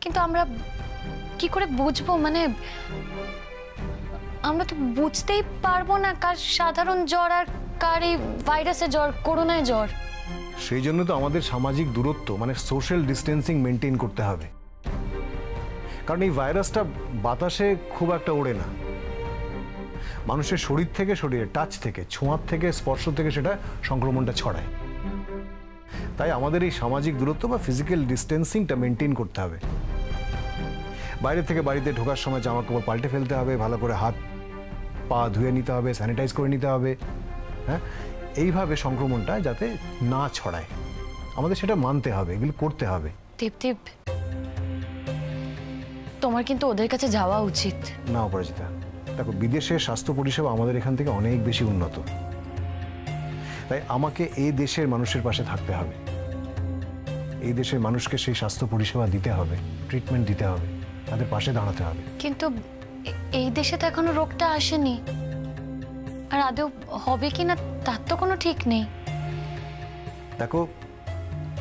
কিন্তু আমরা কি করে বুঝবো? মানে আমরা তো বুঝতেই পারবো না কার সাধারণ জ্বর আর কার এই ভাইরাসের জ্বর, করোনায় জ্বর। সেই জন্য তো আমাদের সামাজিক দূরত্ব মানে সোশ্যাল ডিস্টেন্সিং মেনটেন করতে হবে, কারণ এই ভাইরাসটা বাতাসে খুব একটা ওড়ে না, মানুষের শরীর থেকে শরীরে টাচ থেকে, ছোঁয়ার থেকে, স্পর্শ থেকে সেটা সংক্রমণটা ছড়ায়। তাই আমাদের এই সামাজিক দূরত্ব বা ফিজিক্যাল ডিস্টেন্সিংটা মেনটেন করতে হবে। বাইরে থেকে বাড়িতে ঢোকার সময় জামা কাপড় পাল্টে ফেলতে হবে, ভালো করে হাত পা ধুয়ে নিতে হবে, স্যানিটাইজ করে নিতে হবে। হ্যাঁ, এইভাবে সংক্রমণটা যাতে না ছড়ায় আমাদের সেটা মানতে হবে, এগুলো করতে হবে। দীপ, তোমার কিন্তু ওদের কাছে যাওয়া উচিত। না অপরাজিতা, দেখো বিদেশের স্বাস্থ্য পরিষেবা আমাদের এখান থেকে অনেক বেশি উন্নত, তাই আমাকে এই দেশের মানুষের পাশে থাকতে হবে, এই দেশের মানুষকে সেই স্বাস্থ্য পরিষেবা দিতে হবে, ট্রিটমেন্ট দিতে হবে, তাদের পাশে দাঁড়াতে হবে। কিন্তু এই দেশে তো এখনো রোগটা আসেনি, আর আদৌ হবে কিনা তার তো কোনো ঠিক নেই। দেখো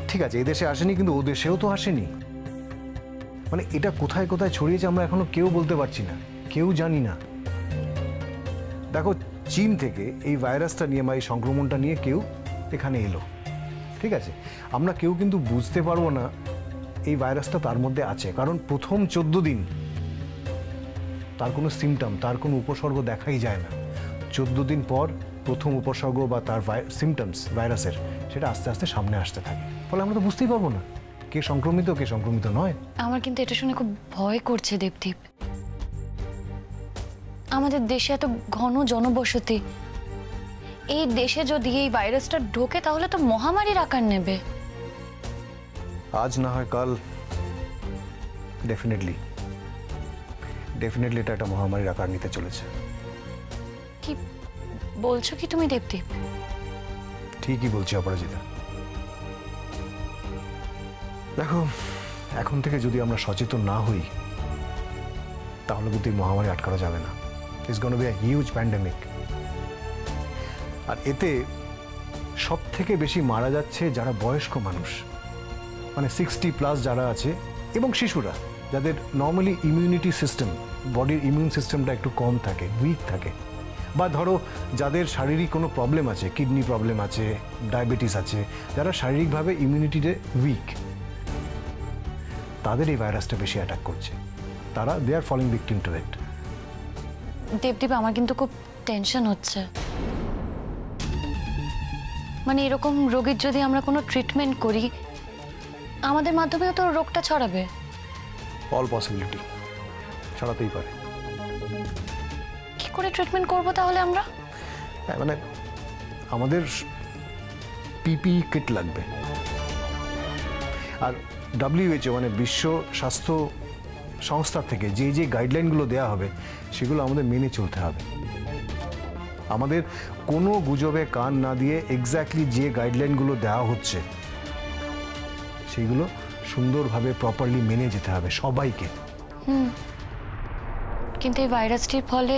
ঠিক আছে, এই দেশে আসেনি, কিন্তু ও দেশেও তো আসেনি। মানে এটা কোথায় কোথায় ছড়িয়েছে আমরা এখনো কেউ বলতে পারছি না, কেউ জানি না। দেখো চীন থেকে এই ভাইরাসটা নিয়ে বা এই সংক্রমণটা নিয়ে কেউ এখানে এলো, ঠিক আছে, আমরা কেউ কিন্তু বুঝতে পারবো না এই ভাইরাসটা তার মধ্যে আছে, কারণ প্রথম 14 দিন তার কোনো সিমটম, তার কোনো উপসর্গ দেখাই যায় না। 14 দিন পর প্রথম উপসর্গ বা তার সিমটমস ভাইরাসের সেটা আস্তে আস্তে সামনে আসতে থাকে, ফলে আমরা তো বুঝতেই পারবো না কে সংক্রমিত কে সংক্রমিত নয়। আমার কিন্তু এটা শুনে খুব ভয় করছে দেবদীপ। আমাদের দেশে এত ঘন জনবসতি, এই দেশে যদি এই ভাইরাসটা ঢোকে তাহলে তো মহামারীর আকার নেবে। আজ না হয় কাল ডেফিনেটলি এটা একটা মহামারীর আকার নিতে চলেছে। কি বলছো কি তুমি দেবদীপ? ঠিকই বলছি অপরাজিতা। দেখো এখন থেকে যদি আমরা সচেতন না হই তাহলে কিন্তু এই মহামারী আটকানো যাবে না। It's gonna be a huge pandemic. আর এতে সব থেকে বেশি মারা যাচ্ছে যারা বয়স্ক মানুষ, মানে 60+ যারা আছে, এবং শিশুরা যাদের নর্মালি ইমিউনিটি সিস্টেম, বডির ইমিউন সিস্টেমটা একটু কম থাকে, উইক থাকে, বা ধরো যাদের শারীরিক কোনো প্রবলেম আছে, কিডনি প্রবলেম আছে, ডায়াবেটিস আছে, যারা শারীরিকভাবে ইমিউনিটিতে উইক, তাদের এই ভাইরাসটা বেশি অ্যাটাক করছে। তারা দে আর ফলিং ভিকটিম টু ইট। দেবদীপ আমার কিন্তু খুব টেনশন হচ্ছে। মানে এরকম রোগীর যদি আমরা কোনো ট্রিটমেন্ট করি আমাদের মাধ্যমেও তো রোগটা ছড়াবে। অল পসিবিলিটি, ছড়াতেই পারে। কি করে ট্রিটমেন্ট করব তাহলে আমরা? মানে আমাদের পিপিই কিট লাগবে, আর WHO মানে বিশ্ব স্বাস্থ্য সংস্থা থেকে যে যে গাইডলাইনগুলো দেওয়া হবে সেগুলো আমাদের মেনে চলতে হবে। আমাদের কোনো গুজবে কান না দিয়ে এক্স্যাক্টলি যে গাইডলাইনগুলো দেওয়া হচ্ছে সেইগুলো সুন্দরভাবে প্রপারলি মেনে যেতে হবে সবাইকে। কিন্তু এই ভাইরাসটির ফলে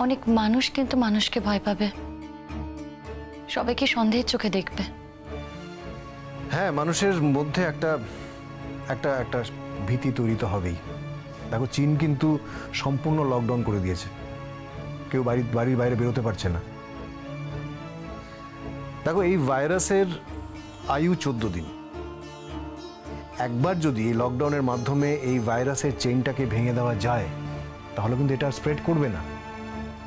অনেক মানুষ কিন্তু মানুষকে ভয় পাবে, সবাইকে সন্দেহের চোখে দেখবে। হ্যাঁ, মানুষের মধ্যে একটা একটা একটা ভীতি তৈরি তো হবেই। দেখো চীন কিন্তু সম্পূর্ণ লকডাউন করে দিয়েছে, কেউ বাড়ির বাইরে বেরোতে পারছে না। দেখো এই ভাইরাসের আয়ু 14 দিন। একবার যদি এই লকডাউনের মাধ্যমে এই ভাইরাসের চেইনটাকে ভেঙে দেওয়া যায় তাহলে কিন্তু এটা স্প্রেড করবে না,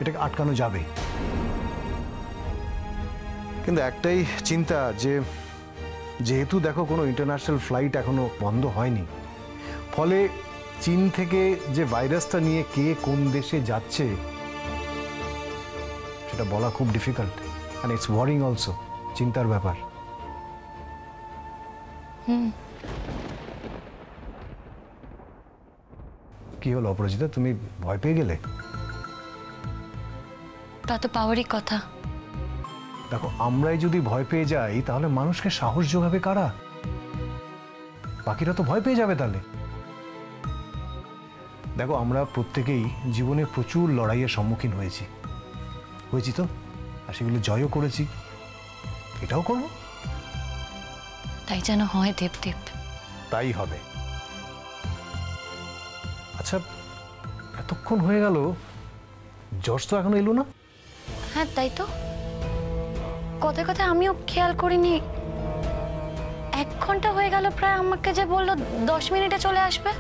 এটাকে আটকানো যাবে। কিন্তু একটাই চিন্তা, যেহেতু দেখো কোনো ইন্টারন্যাশনাল ফ্লাইট এখনো বন্ধ হয়নি, ফলে চীন থেকে যে ভাইরাসটা নিয়ে কে কোন দেশে যাচ্ছে সেটা বলা খুব difficult, and it's worrying also, চিন্তার ব্যাপার। কি হলো অপরাজিতা, তুমি ভয় পেয়ে গেলে? তা তো পাওয়ারই কথা। দেখো আমরাই যদি ভয় পেয়ে যাই তাহলে মানুষকে সাহস যোগাবে কারা? বাকিরা তো ভয় পেয়ে যাবে তাহলে। দেখো আমরা প্রত্যেকেই জীবনে প্রচুর লড়াইয়ের সম্মুখীন হয়েছি তো, আর সেগুলো জয়ও করেছি, এটাও করব। তাই যেন হয় দেবদেব। তাই হবে। আচ্ছা, এতক্ষণ হয়ে গেল, যশ তো এখনো এলো না। হ্যাঁ তাই তো, কথায় কথায় আমিও খেয়াল করিনি। 1 ঘন্টা হয়ে গেল প্রায়, আমাকে যে বললো 10 মিনিটে চলে আসবে।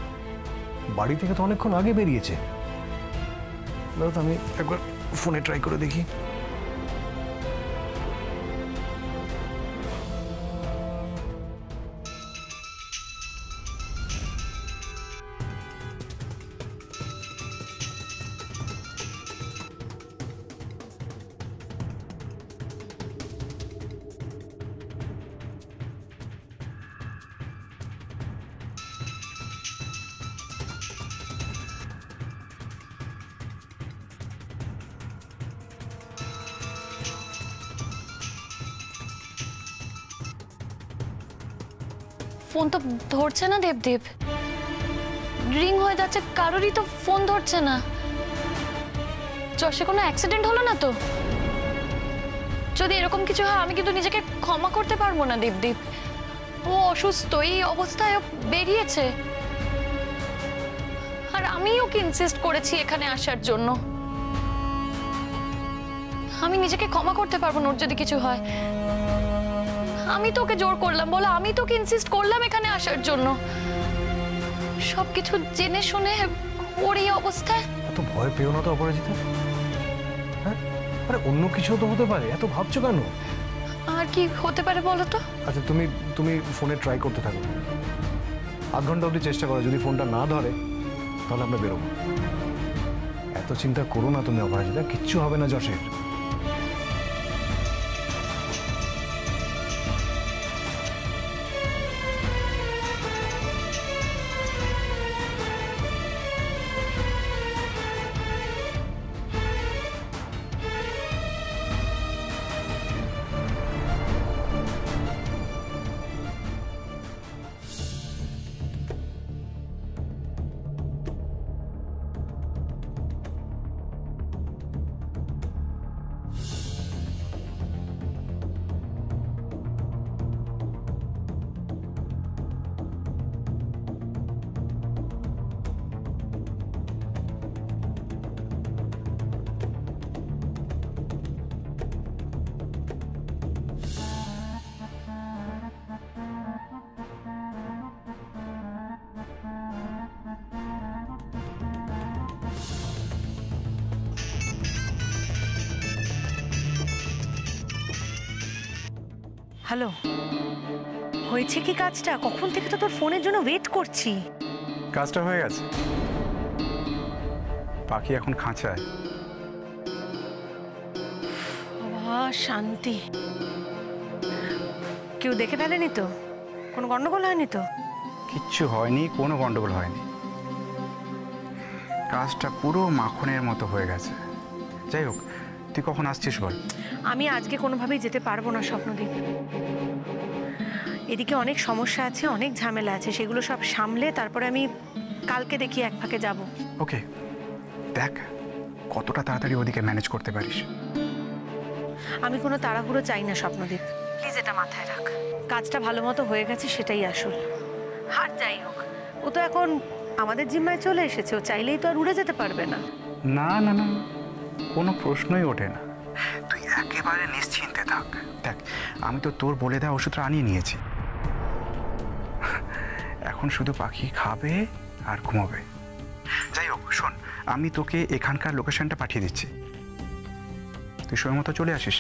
বাড়ি থেকে তো অনেকক্ষণ আগে বেরিয়েছে। দাঁড়াও তো, আমি একবার ফোনে ট্রাই করে দেখি। ফোন তো ধরছে না দেবদেব, রিং হয়ে যাচ্ছে, কারোরই তো ফোন ধরছে না। যশে কোনো অ্যাক্সিডেন্ট হলো না তো? যদি এরকম কিছু হয় আমি কিন্তু নিজেকে ক্ষমা করতে পারবো না দেবদেব। ও অসুস্থ, এই অবস্থায় ও বেরিয়েছে, আর আমিও কি ইনসিস্ট করেছি এখানে আসার জন্য। আমি নিজেকে ক্ষমা করতে পারবো না ওর যদি কিছু হয়। আমি তোকে জোর করলাম বলে, আমি তোকে ইনসিস্ট করলাম এখানে আসার জন্য, সবকিছু জেনে শুনে ওর এই অবস্থায়। এত ভয় পেও না তো অপরাজিতা। হ্যাঁ, আরে অন্য কিছু তো হতে পারে, এত ভাবছো কেন? আর কি হতে পারে বলো তো? আচ্ছা, তুমি ফোনে ট্রাই করতে থাকো, 1/2 ঘন্টা অবধি চেষ্টা করো। যদি ফোনটা না ধরে তাহলে আমরা বেরোবো। এত চিন্তা করো না তুমি অপরাজিতা, কিচ্ছু হবে না যশের। হ্যালো, হয়েছে কি কাজটা? কখন থেকে তো তোর ফোনের জন্য ওয়েট করছি। কাজটা হয়ে গেছে, পাখি এখন খাঁচায়। বাবা শান্তি, কেউ দেখে ফেলেনি তো? কোনো গন্ডগোল হয়নি তো? কিচ্ছু হয়নি, কোনো গন্ডগোল হয়নি। কাজটা পুরো মাখনের মতো হয়ে গেছে। যাই হোক, তুই কখন আসছিস বল? আমি আজকে কোনোভাবেই যেতে পারবো না স্বপ্নদীপ। এদিকে অনেক সমস্যা আছে, অনেক ঝামেলা আছে, সেগুলো সব সামলে তারপরে আমি কালকে দেখি এক ফাঁকে যাব। ওকে, দেখ কতটা তাড়াতাড়ি ওদিকে ম্যানেজ করতে পারিস। আমি কোনো তাড়াহুড়ো চাই না স্বপ্নদীপ, প্লিজ এটা মাথায় রাখ। কাজটা ভালো মতো হয়ে গেছে সেটাই আসল। আর যাই হোক, ও তো এখন আমাদের জিম্মায় চলে এসেছে, ও চাইলেই তো আর উড়ে যেতে পারবে না। না না না, কোনো প্রশ্নই ওঠে না। তুই একেবারে নিশ্চিন্তে থাক। দেখ, আমি তো তোর বলে দেওয়া ওষুধটা আনিয়ে নিয়েছি। এখন শুধু পাখি খাবে আর ঘুমাবে। যাই হোক শোন, আমি তোকে এখানকার লোকেশনটা পাঠিয়ে দিচ্ছি, তুই সময় মতো চলে আসিস।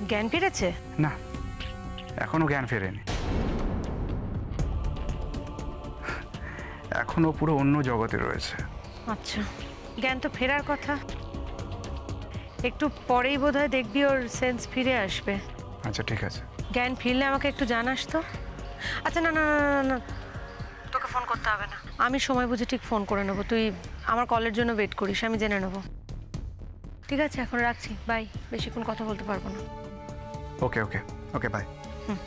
জ্ঞান ফিরেছে? না, এখনো জ্ঞান ফেরেনি, এখনো পুরো অন্য জগতে রয়েছে। আচ্ছা, জ্ঞান তো ফেরার কথা, একটু পরেই বোধহয় দেখবি ওর সেন্স ফিরে আসবে। আচ্ছা ঠিক আছে, জ্ঞান ফিরলে আমাকে একটু জানাস তো। আচ্ছা না না না না, তোকে ফোন করতে হবে না, আমি সময় বুঝে ঠিক ফোন করে নেবো। তুই আমার কলের জন্য ওয়েট করিস, আমি জেনে নেবো। ঠিক আছে, এখন রাখছি, বাই। বেশিক্ষণ কথা বলতে পারবো না। ওকে ওকে ওকে, বাই। হুম।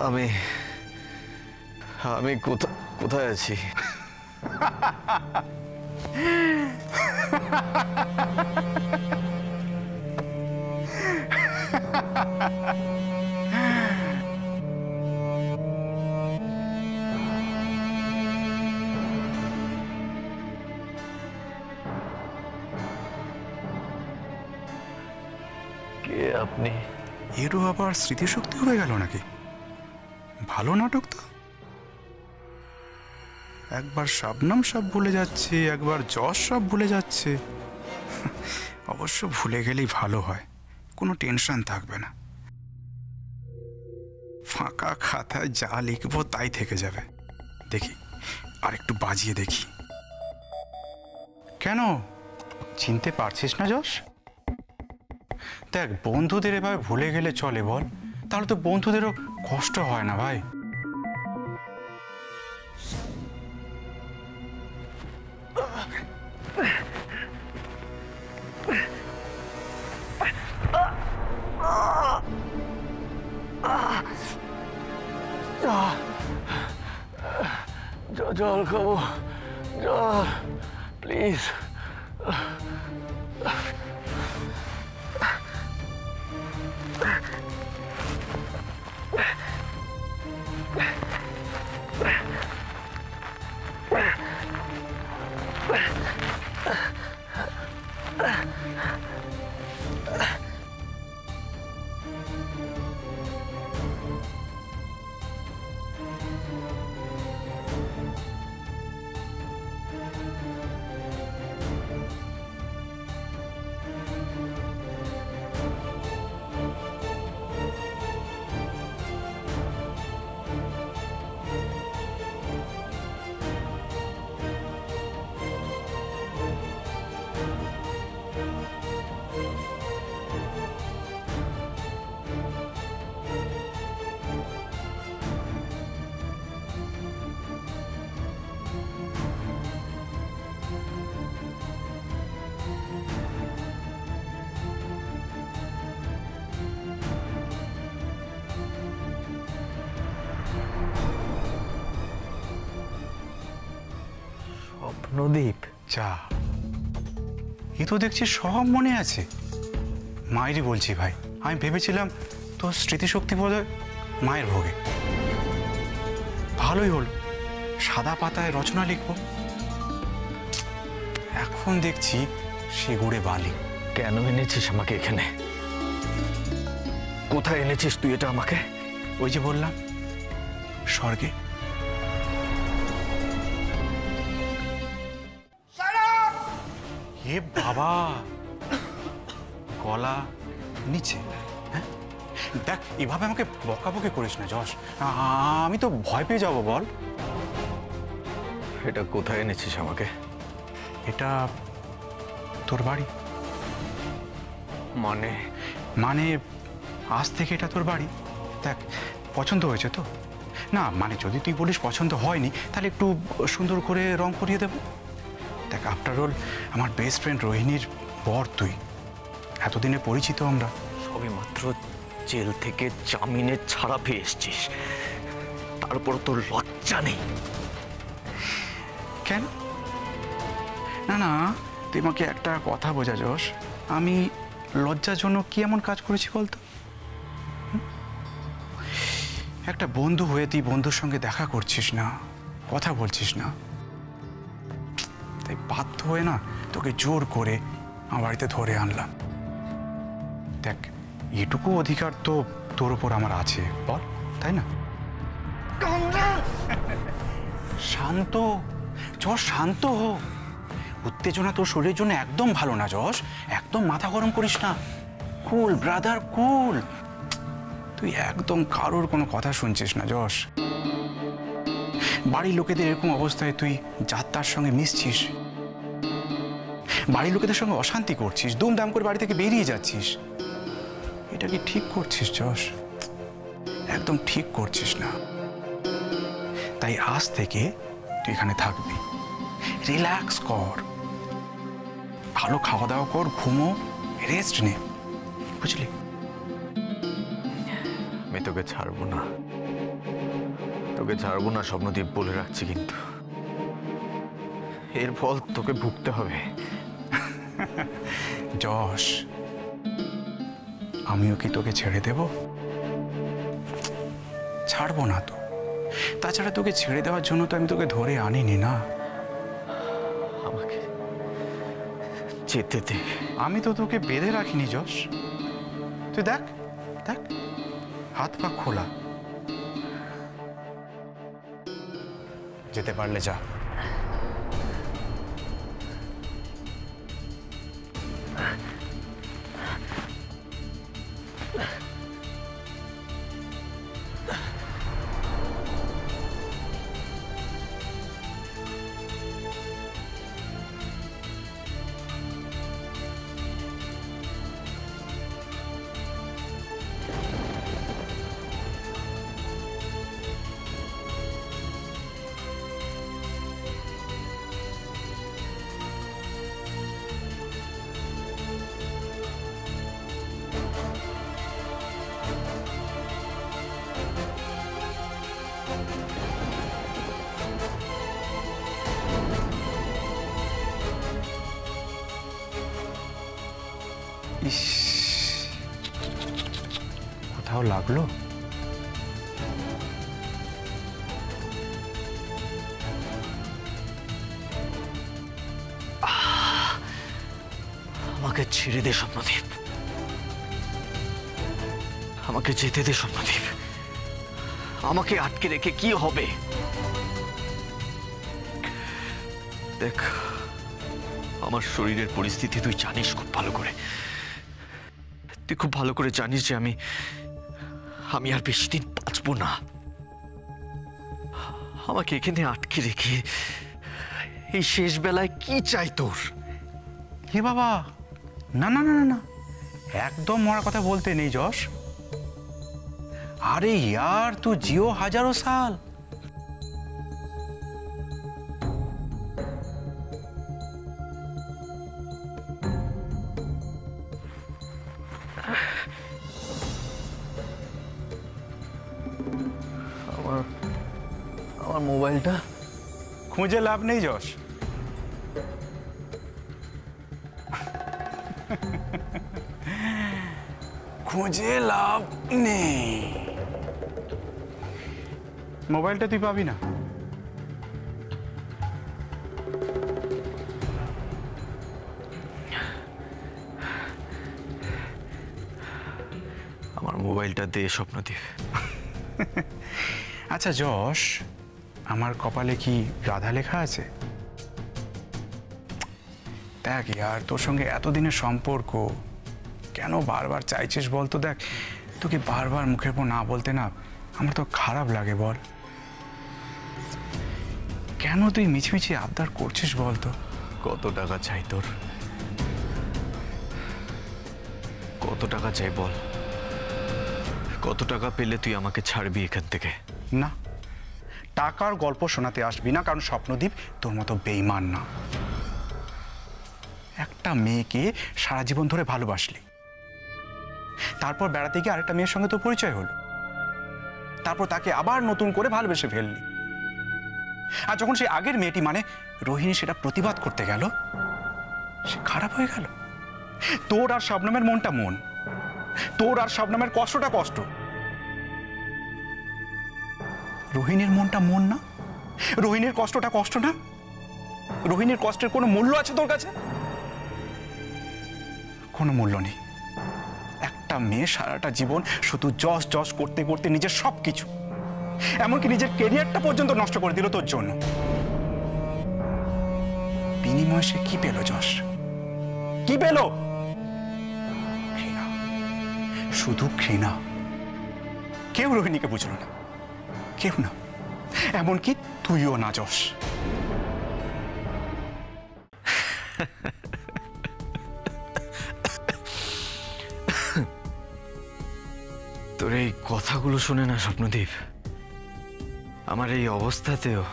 আমি আমি কোথায় আছি? কে আপনি? এরও আবার স্মৃতিশক্তি হয়ে গেল নাকি? ভালো নাটক তো। একবার শাবনম সব ভুলে যাচ্ছে, একবার যশ সব ভুলে যাচ্ছে। অবশ্য ভুলে গেলেই ভালো হয়, কোনো টেনশন থাকবে না। ফাঁকা খাতায় যা লিখবো তাই থেকে যাবে। দেখি আর একটু বাজিয়ে দেখি। কেন চিনতে পারছিস না যশ? দেখ, বন্ধুদের এভাবে ভুলে গেলে চলে বল? তাহলে তো বন্ধুদেরও কষ্ট হয় না ভাই। জল খাবো, জল প্লিজ। স্বপ্নদীপ, যা, এ তো দেখছি সব মনে আছে। মায়েরই বলছি ভাই, আমি ভেবেছিলাম তোর স্মৃতিশক্তি বোধহয় মায়ের ভোগে। ভালোই হলো, সাদা পাতায় রচনা লিখবো। এখন দেখছি সে গুড়ে বালি। কেন এনেছিস আমাকে এখানে? কোথায় এনেছিস তুই এটা আমাকে? ওই যে বললাম, স্বর্গে। হে বাবা, গলা নিচে। হ্যাঁ দেখ, এভাবে আমাকে বকাবকি করিস না যশ, আমি তো ভয় পেয়ে যাবো। বল, এটা কোথায় এনেছিস আমাকে? এটা তোর বাড়ি। মানে? মানে আজ থেকে এটা তোর বাড়ি। দেখ, পছন্দ হয়েছে তো? না মানে যদি তুই বলিস পছন্দ হয়নি, তাহলে একটু সুন্দর করে রং করিয়ে দেবো। দেখ, আফটার অল আমার বেস্ট ফ্রেন্ড রোহিণীর বর তুই, এতদিনে পরিচিত আমরা। সবে মাত্র জেল থেকে জামিনে ছাড়া পেয়ে এসছিস, তারপর তোর লজ্জা নেই? কেন? না না, তুই আমাকে একটা কথা বোঝা যশ, আমি লজ্জার জন্য কি এমন কাজ করেছি বলতো? একটা বন্ধু হয়ে তুই বন্ধুর সঙ্গে দেখা করছিস না, কথা বলছিস না, তাই বাধ্য হয়ে না তোকে জোর করে আমার বাড়িতে ধরে আনলাম। দেখ, এটুকু অধিকার তো তোর উপর আমার আছে, বল, তাই না? শান্ত যশ, শান্ত হো। উত্তেজনা তোর শরীরের জন্য একদম ভালো না যশ, একদম মাথা গরম করিস না। কুল ব্রাদার, কুল। তুই একদম কারোর কোনো কথা শুনছিস না যশ। বাড়ির লোকেদের এরকম অবস্থায় তুই যাত্রার সঙ্গে মিশছিস, বাড়ির লোকেদের সঙ্গে অশান্তি করছিস, দুমদাম করে বাড়ি থেকে বেরিয়ে যাচ্ছিস। এটা কি ঠিক করছিস যশ? একদম ঠিক করছিস না। তাই আজ থেকে তুই এখানে থাকবি, রিল্যাক্স কর, ভালো খাওয়া দাওয়া কর, ঘুমো, রেস্ট নে, বুঝলি? আমি তোকে ছাড়বো না, তোকে ছাড়বো না স্বপ্নদীপ, বলে রাখছি। কিন্তু এর ফল তোকে ভুগতে হবে। যশ, আমিও কি তোকে ছেড়ে দেব? ছাড়বো না তো। তাছাড়া তোকে ছেড়ে দেওয়ার জন্য তো আমি তোকে ধরে আনিনি না। আমাকে যেতে দে। আমি তো তোকে বেঁধে রাখিনি যশ, তুই দেখ দেখ, হাত পা খোলা। যেতে পারলে যা। ইস, কোথাও লাগলো? আমাকে ছেড়ে দে স্বপ্নদীপ, আমাকে যেতে দে স্বপ্নদীপ। আমাকে আটকে রেখে কি হবে? দেখ, আমার শরীরের পরিস্থিতি তুই জানিস খুব ভালো করে। তুই খুব ভালো করে জানিস যে আমি আর বেশি দিন বাঁচবো না। আমাকে এখানে আটকে রেখে এই শেষ বেলায় কি চাই তোর? হে বাবা, না না না না না, একদম মরার কথা বলতে নেই যশ। আরে यार, तू जियो हजारों साल। আমার মোবাইলটা খুঁজে লাভ নেই যশ। খুঁজে লাভ নেই, মোবাইলটা তুই পাবি না। আমার মোবাইলটা দে স্বপ্নদীপ। আচ্ছা যশ, আমার কপালে কি রাধা লেখা আছে? দেখ यार, তোর সঙ্গে এতদিনের সম্পর্ক, কেন বারবার চাইছিস বলতো? দেখ, তোকে বারবার মুখের পর না বলতে না আমার তো খারাপ লাগে। বল, কেন তুই মিছমিছি আবদার করছিস বলতো? কত টাকা চাই তোর? কত টাকা চাই বল? কত টাকা পেলে তুই আমাকে ছাড়বি এখান থেকে? না, টাকার গল্প শোনাতে আসবি না, কারণ স্বপ্নদীপ তোর মতো বেঈমান না। একটা মেয়েকে সারা জীবন ধরে ভালোবাসলি, তারপর বেড়াতে গিয়ে আরেকটা মেয়ের সঙ্গে তোর পরিচয় হলো, তারপর তাকে আবার নতুন করে ভালোবেসে ফেললি। আর যখন সেই আগের মেয়েটি মানে রোহিণী সেটা প্রতিবাদ করতে গেল, সে খারাপ হয়ে গেল। তোর আর শবনমের মনটা মন, তোর আর শবনমের কষ্টটা কষ্ট। রোহিণীর মনটা মন না, রোহিণীর কষ্টটা কষ্ট না। রোহিণীর কষ্টের কোনো মূল্য আছে তোর কাছে? কোনো মূল্য নেই। একটা মেয়ে সারাটা জীবন শুধু যশ যশ করতে করতে নিজের সবকিছু, এমনকি নিজের ক্যারিয়ারটা পর্যন্ত নষ্ট করে দিল তোর জন্য। বিনিময়ে সে কি পেল যশ? কি পেল? ঘৃণা, শুধু ঘৃণা। কেউ রোহিণীকে বুঝলো না, কেউ না, এমনকি তুইও না যশ। তোর এই কথাগুলো শুনে না স্বপ্নদীপ, আমার এই অবস্থাতেও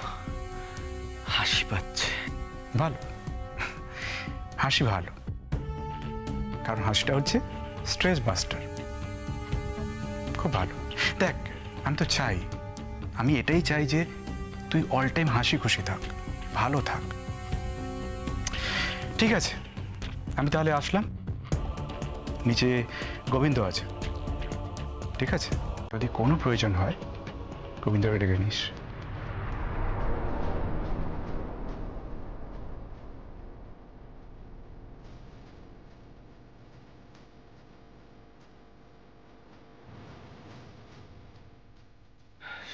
হাসি পাচ্ছে। ভালো, হাসি ভালো, কারণ হাসিটা হচ্ছে স্ট্রেস বাস্টার। খুব ভালো। দেখ, আমি তো চাই, আমি এটাই চাই যে তুই অল টাইম হাসি খুশি থাক, ভালো থাক। ঠিক আছে, আমি তাহলে আসলাম। নিচে গোবিন্দ আছে, ঠিক আছে? যদি কোনো প্রয়োজন হয় গোবিন্দকে ডেকে নিস।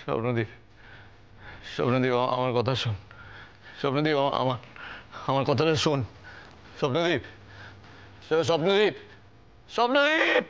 স্বপ্নদীপ, স্বপ্নদীপ, আমার কথা শোন। স্বপ্নদীপ, আমার আমার কথাটা শোন। স্বপ্নদীপ, স্বপ্নদীপ, স্বপ্নদীপ।